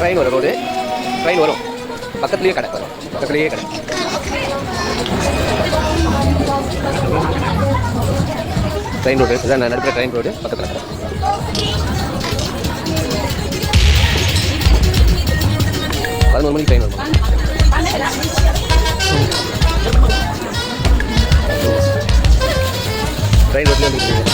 Train வரும், road train வரும், பக்கத்துலேயே கடை வரும், பக்கத்துலேயே கடை. ட்ரெயின் ரோடு இதுதான் நான் நடுக்கிற ட்ரெயின் ரோடு, பக்கத்தில் கடை. பதினொரு மணிக்கு ட்ரெயின் வரும். ட்ரெயின் ரோட்லேயே வந்துருக்கு.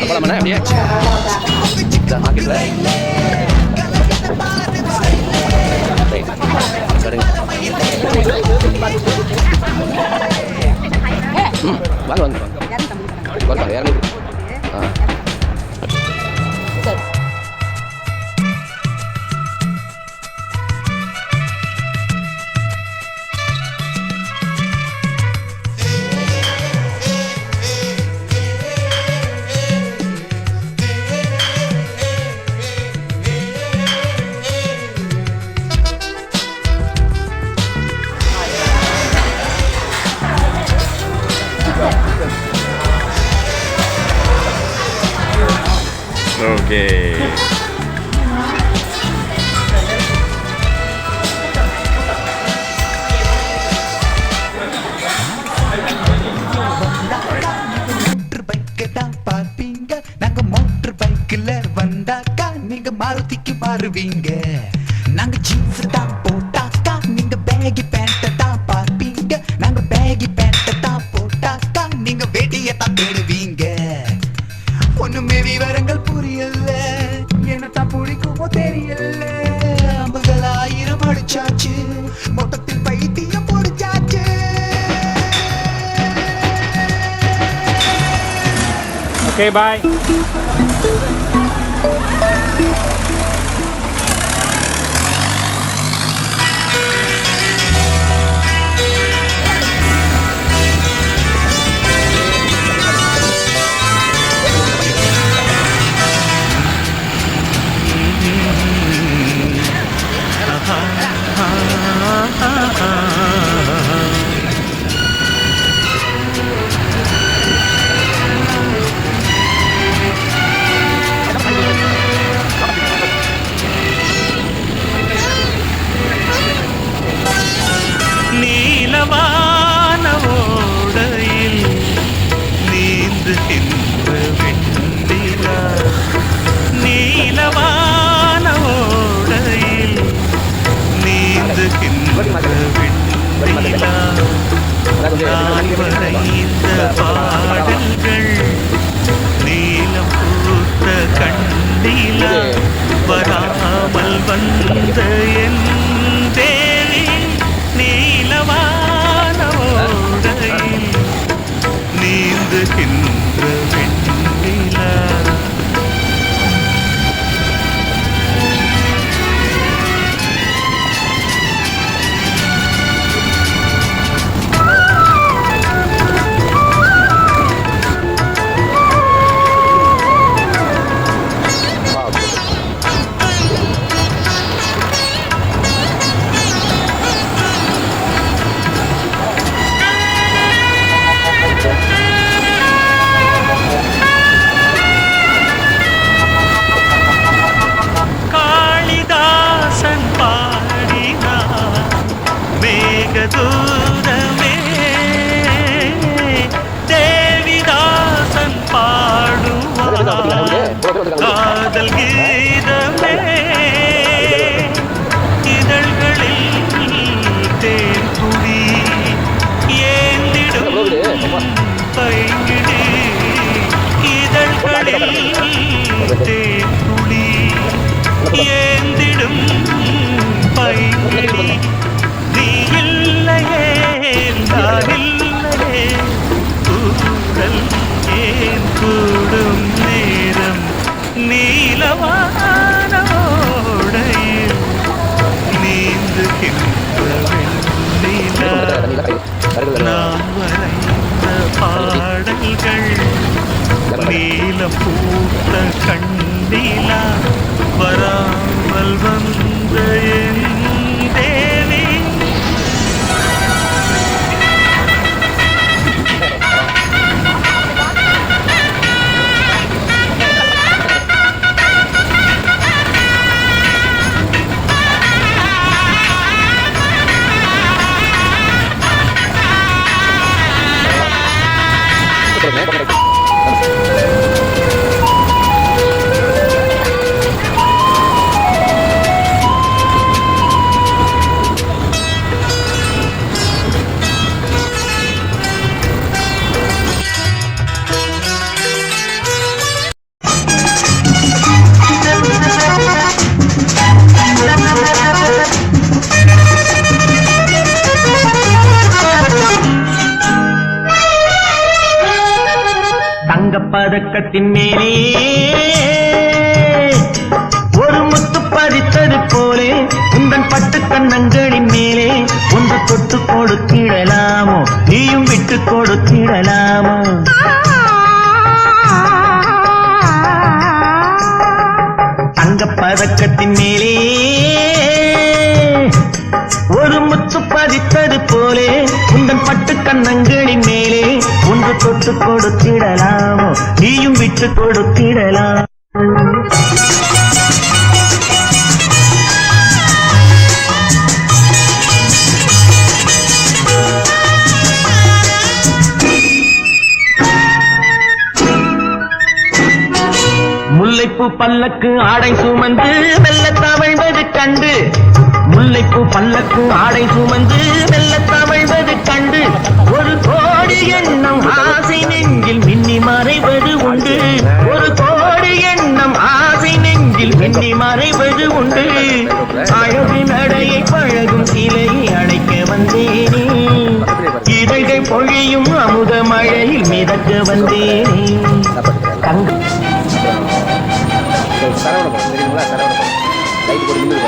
போலாமா அப்படியே மார்க்கெட்டில் வாங்க வாங்க வாங்க 200. Okay. பார்ப்பீங்க நாங்க மோட்டர் பைக்ல வந்தாக்கா நீங்க மாருதிக்கு மாறுவீங்க. நாங்க ஜீன்ஸ் தான் போட்டாக்கா நீங்க பேகி பேண்ட் தான் பார்ப்பீங்க. நாங்க பேகி பேண்ட் தான் போட்டாக்கா நீங்க வேட்டியை தான் தேடுவீங்க. ஒண்ணுமே விவரங்கள் புரியல, என்னத்தான் பிடிக்குமோ தெரியல. அம்புகள் 1000 அடிச்சாச்சு, மொத்தத்தில் பைத்தியம் பொடிச்சாச்சு. Okay, bye. நீலவான ஓடையில் நீந்துகின்ற வெண்ணிலா, நீலவான ஓடையில் நீந்துகின்ற வெண்ணிலா, நான் வரைந்த பாடல்கள் நீலம் பூத்த கண்டிலா, வராமல் வந்த என் தேவி நீலவான ஓடையில் நீந்துகின்ற வெண்ணிலா. தூதமே தேவிதாசன் பாடுவார் காதல் கீதமே, இதழ்களில் தேன்குடி ஏந்திடும் பைங்கிடி, இதழ்களில் தேன்குடி ஏந்திடும் பைங்கிளி நீ இல்லையே நான் இல்லையே கூடல் ஏன் கூடும் நேரம் நீலவானோடையில் நீந்துகின்ற வெண்ணிலா நான் வரைந்த பாடல்கள் நீலம் பூத்த கண்ணிலா வராமல் வந்த என் தேவி பதக்கத்தின் மேலே ஒரு முத்து பதித்தது போலே உந்தன் பட்டு கண்ணங்களின் மேலே ஒன்று தொட்டு கொடுத்திடலாமோ நீயும் விட்டு கொடுத்திடலாமோ தங்க பதக்கத்தின் மேலே ஒரு முத்து பதித்தது போலே உந்தன் பட்டு கண்ணங்களின் மேலே ஒன்று தொட்டு கொடுத்திடலாமோ நீயும் விட்டு கொடுத்திடலாம் முல்லைப்பூ பல்லக்கு ஆடை சுமந்து மெல்ல தவழ்வது கண்டு முல்லைப்பூ பல்லக்கு ஆடை சுமந்து மெல்ல தவழ்வது கண்டு ஒரு கோடி எண்ணம் ஆசை நெஞ்சில் மின்னி மறைவது உண்டு ஒரு கோடி எண்ணம் ஆசை நெஞ்சில் மின்னி மறைவது உண்டு அழகு நடையை பழகும் சிலையை அழைக்க வந்தேனே இதழ்கள் பொழியும் அமுத மழையில் மிதக்க வந்தேனே சரவணபுரம் தெரியுங்களா? சரவணபுரம் லைட்டு போட்டு மில்லு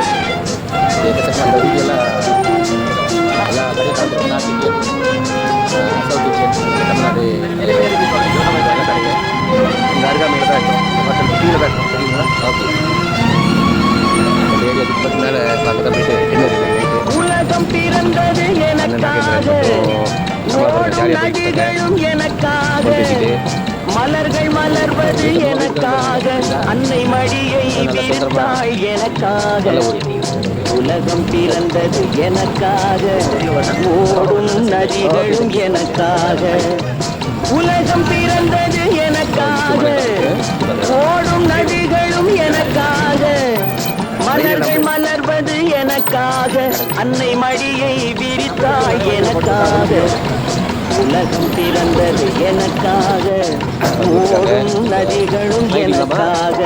அந்த வீடியோலாம் எல்லா கடையும் கலந்துருக்கும். North Indian, south Indian, Tamil Nadu நிறைய கடைங்க இந்த அருகாமையில் தான் இருக்கும். மக்கள் கீழே தான் இருக்கும் தெரியுங்களா? ஓகே அந்த ஏரியாவுக்கு பத்து மேலே அங்கே தான் போயிட்டு என்ன இருக்குது நைட்டு உலகம் பிறந்தது எனக்காக எனக்காக மலர்கள் மலர்வது எனக்காக அன்னை மடியை விரித்தாள் எனக்காக உலகம் பிறந்தது எனக்காக ஓடும் நதிகளும் எனக்காக உலகம் பிறந்தது எனக்காக ஓடும் நதிகளும் எனக்காக மலர்கள் மலர்வது எனக்காக அன்னை மடியை விரித்தாள் எனக்காக உலகம் பிறந்தது எனக்காக ஓடும் நதிகளும் எனக்காக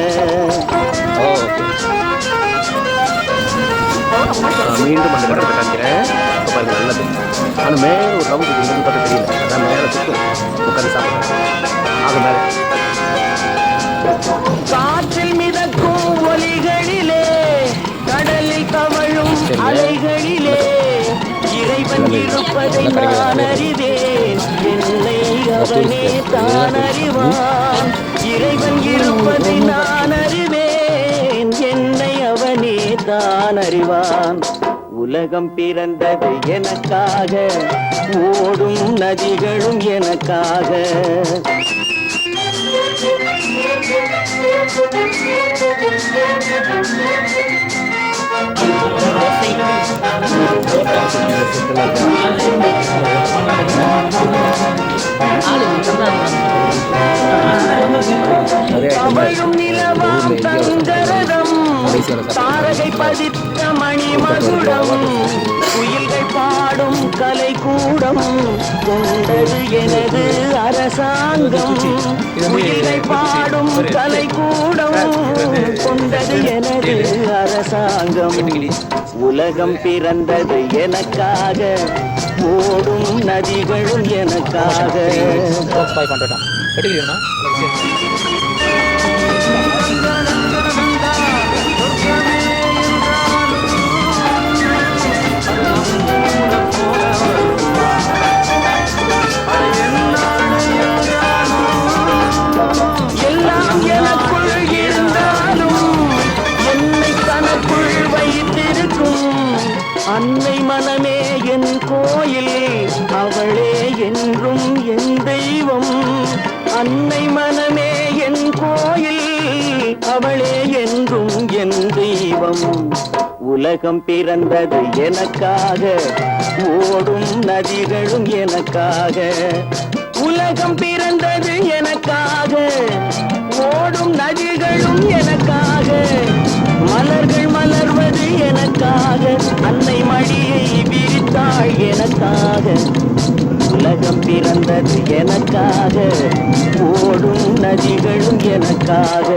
மீண்டும் அந்த கடத்தை காமிக்கிறேன். இப்போ பாருங்க நல்லது. ஆனால் மேலே ஒரு ரவுண்டு இருந்து பார்த்தா தெரியல. அதான் மேலே சுற்றும் உட்காந்து சாப்பிட்றேன். ஆக மேலே காற்றில் மிதக்கும் ஒலிகளிலே கடலில் தவழும் அலைகளிலே இறைவன் இருப்பதை நான் அறிவேன் என்னை அவனே தான் அறிவான் இறைவன் இருப்பதை நான் அறிவேன் என்னை அவனே தான் அறிவான் உலகம் பிறந்தது எனக்காக ஓடும் நதிகளும் எனக்காக தவழும் நிலவாம் தங்கரதம் தாரகை பதித்த மணிமகுடம் குயில்கள் பாடும் கலை கூடம் கொண்டது எனது அரசாங்கம் குயில்கள் பாடும் கலை கூடம் கொண்டது எனது அரசாங்கம். உலகம் பிறந்தது எனக்காக, ஓடும் நதிகளும் எனக்காக. 500 கட்டிக்கிறீங்களா? எல்லாம் எனக்குள் இருந்தாலும் என்னை தனக்குள் வைத்திருக்கும் அன்னை மனமே என் கோயில், அவளே என்றும் என் தெய்வம். அன்னை மனமே என் கோயில், அவளே என்றும் என் தெய்வம். உலகம் பிறந்தது எனக்காக, ஓடும் நதிகளும் எனக்காக. உலகம் பிறந்தது எனக்காக, ஓடும் நதிகளும் எனக்காக. மலர்கள் மலர்வது எனக்காக, அன்னை மடியை விரித்தாள் எனக்காக. உலகம் பிறந்தது எனக்காக, ஓடும் நதிகளும் எனக்காக.